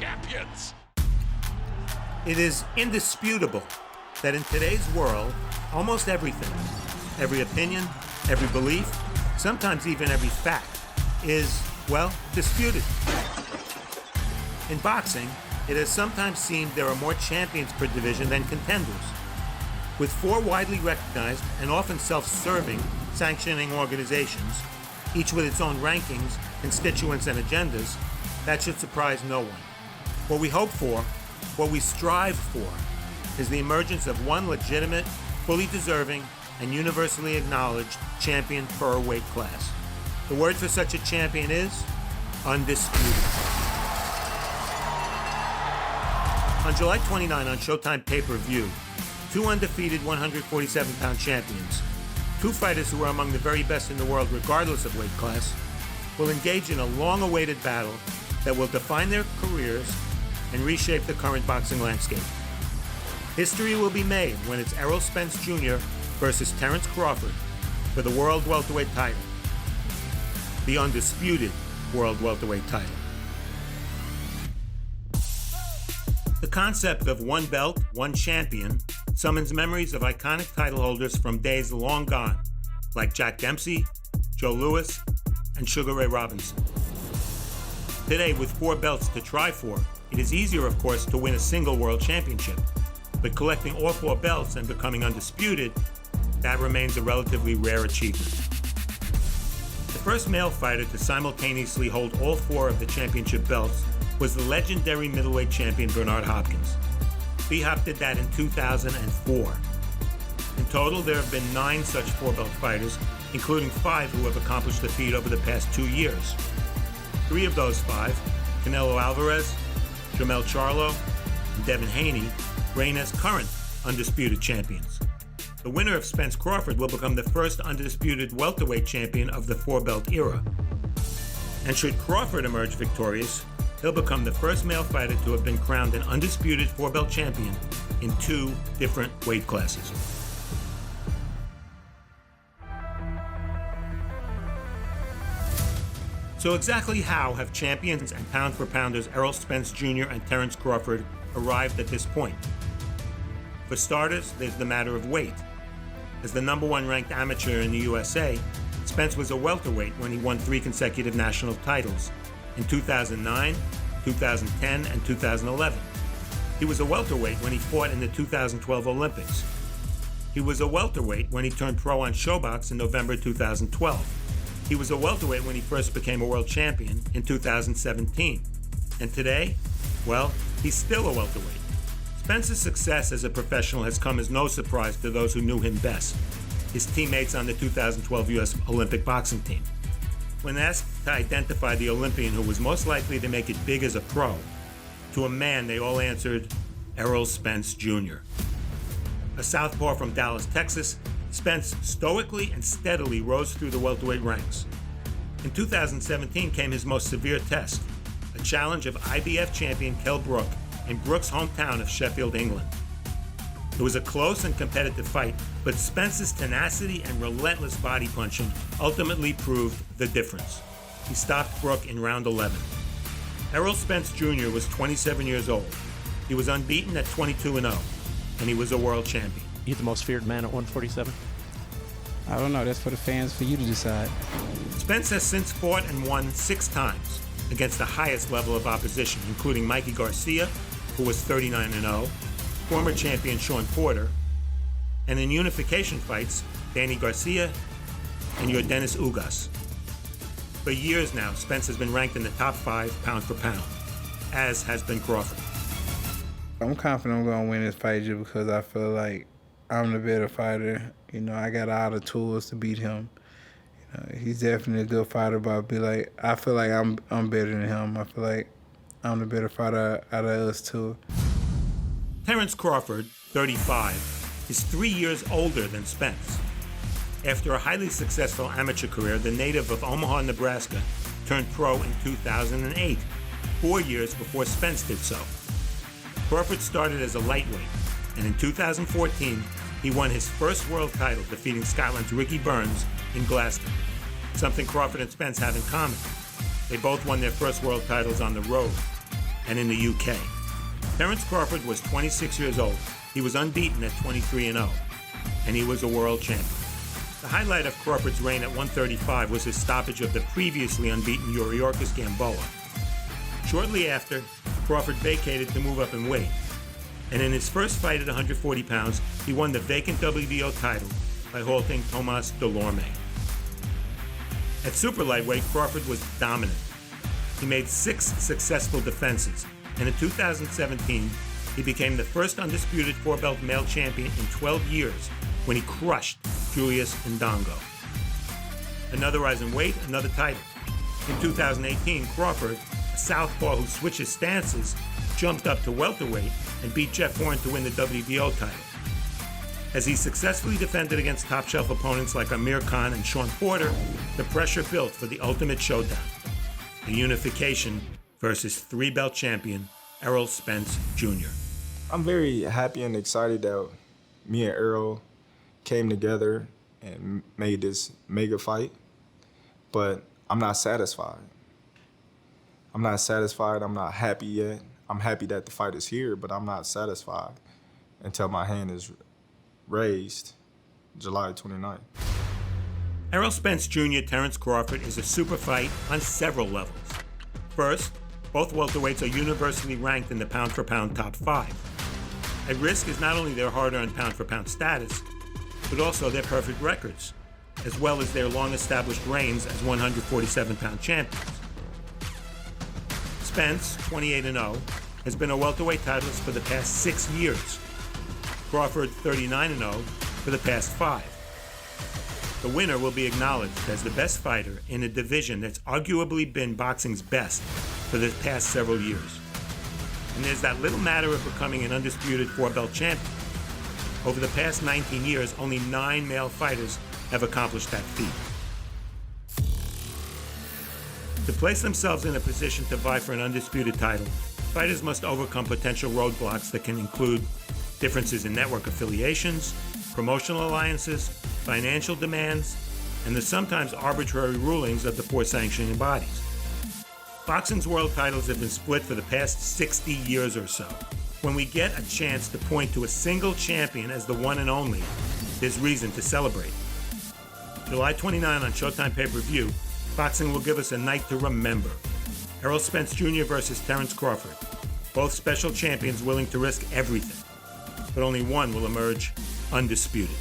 champions. It is indisputable that in today's world, almost everything, every opinion, every belief, sometimes even every fact, is, well, disputed. In boxing, it has sometimes seemed there are more champions per division than contenders. With 4 widely recognized and often self-serving sanctioning organizations, each with its own rankings, constituents, and agendas, that should surprise no one. What we hope for, what we strive for, is the emergence of one legitimate, fully deserving, and universally acknowledged champion per weight class. The word for such a champion is undisputed. On July 29 on SHOWTIME pay-per-view, 2 undefeated 147-pound champions, 2 fighters who are among the very best in the world regardless of weight class, will engage in a long-awaited battle that will define their careers and reshape the current boxing landscape. History will be made when it's Errol Spence Jr. versus Terence Crawford for the World Welterweight title, the undisputed World Welterweight title. The concept of one belt, one champion summons memories of iconic title holders from days long gone, like Jack Dempsey, Joe Louis, and Sugar Ray Robinson. Today, with 4 belts to try for, it is easier, of course, to win a single world championship. But collecting all 4 belts and becoming undisputed, that remains a relatively rare achievement. The first male fighter to simultaneously hold all 4 of the championship belts was the legendary middleweight champion Bernard Hopkins. B-Hop did that in 2004. In total, there have been 9 such 4-belt fighters, including 5 who have accomplished the feat over the past 2 years. 3 of those 5, Canelo Alvarez, Jermell Charlo, and Devin Haney, reign as current undisputed champions. The winner of Spence Crawford will become the first undisputed welterweight champion of the 4-belt era. And should Crawford emerge victorious, he'll become the first male fighter to have been crowned an undisputed 4-belt champion in 2 different weight classes. So exactly how have champions and pound-for-pounders Errol Spence Jr. and Terence Crawford arrived at this point? For starters, there's the matter of weight. As the #1 ranked amateur in the USA, Spence was a welterweight when he won 3 consecutive national titles in 2009, 2010, and 2011. He was a welterweight when he fought in the 2012 Olympics. He was a welterweight when he turned pro on ShoBox in November 2012. He was a welterweight when he first became a world champion in 2017. And today, well, he's still a welterweight. Spence's success as a professional has come as no surprise to those who knew him best, his teammates on the 2012 U.S. Olympic boxing team. When asked to identify the Olympian who was most likely to make it big as a pro, to a man they all answered, Errol Spence Jr. A southpaw from Dallas, Texas, Spence stoically and steadily rose through the welterweight ranks. In 2017 came his most severe test, a challenge of IBF champion Kell Brook in Brook's hometown of Sheffield, England. It was a close and competitive fight, but Spence's tenacity and relentless body punching ultimately proved the difference. He stopped Brook in round 11. Errol Spence Jr. was 27 years old. He was unbeaten at 22-0, and he was a world champion. You the most feared man at 147? I don't know. That's for the fans, for you to decide. Spence has since fought and won 6 times against the highest level of opposition, including Mikey Garcia, who was 39-0, former champion Sean Porter, and in unification fights, Danny Garcia and Yordenis Ugas. For years now, Spence has been ranked in the top 5 pound for pound, as has been Crawford. I'm confident I'm going to win this fight just because I feel like I'm the better fighter. You know, I got all the tools to beat him. You know, he's definitely a good fighter, but I feel like I'm better than him. I feel like I'm the better fighter out of us two. Terence Crawford, 35, is 3 years older than Spence. After a highly successful amateur career, the native of Omaha, Nebraska, turned pro in 2008, 4 years before Spence did so. Crawford started as a lightweight, and in 2014, he won his first world title, defeating Scotland's Ricky Burns in Glasgow, something Crawford and Spence have in common. They both won their first world titles on the road. and in the UK. Terence Crawford was 26 years old. He was unbeaten at 23-0, and he was a world champion. The highlight of Crawford's reign at 135 was his stoppage of the previously unbeaten Yuriorkis Gamboa. Shortly after, Crawford vacated to move up in weight, and in his first fight at 140 pounds, he won the vacant WBO title by halting Tomas Delorme. At super lightweight, Crawford was dominant. He made 6 successful defenses, and in 2017, he became the first undisputed 4-belt male champion in 12 years when he crushed Julius Ndongo. Another rise in weight, another title. In 2018, Crawford, a southpaw who switches stances, jumped up to welterweight and beat Jeff Horn to win the WBO title. As he successfully defended against top-shelf opponents like Amir Khan and Sean Porter, the pressure built for the ultimate showdown, the unification versus 3-belt champion Errol Spence Jr. I'm very happy and excited that me and Errol came together and made this mega fight, but I'm not satisfied. I'm not satisfied, I'm not happy yet. I'm happy that the fight is here, but I'm not satisfied until my hand is raised July 29th. Errol Spence Jr. Terence Crawford is a super fight on several levels. First, both welterweights are universally ranked in the pound-for-pound top 5. At risk is not only their hard-earned pound-for-pound status, but also their perfect records, as well as their long-established reigns as 147-pound champions. Spence, 28-0, has been a welterweight titleist for the past 6 years. Crawford, 39-0, for the past 5. The winner will be acknowledged as the best fighter in a division that's arguably been boxing's best for the past several years. And there's that little matter of becoming an undisputed 4-belt champion. Over the past 19 years, only 9 male fighters have accomplished that feat. To place themselves in a position to vie for an undisputed title, fighters must overcome potential roadblocks that can include differences in network affiliations, promotional alliances, financial demands, and the sometimes arbitrary rulings of the 4 sanctioning bodies. Boxing's world titles have been split for the past 60 years or so. When we get a chance to point to a single champion as the one and only, there's reason to celebrate. July 29 on Showtime pay-per-view, boxing will give us a night to remember. Errol Spence Jr. versus Terence Crawford. Both special champions willing to risk everything, but only one will emerge undisputed.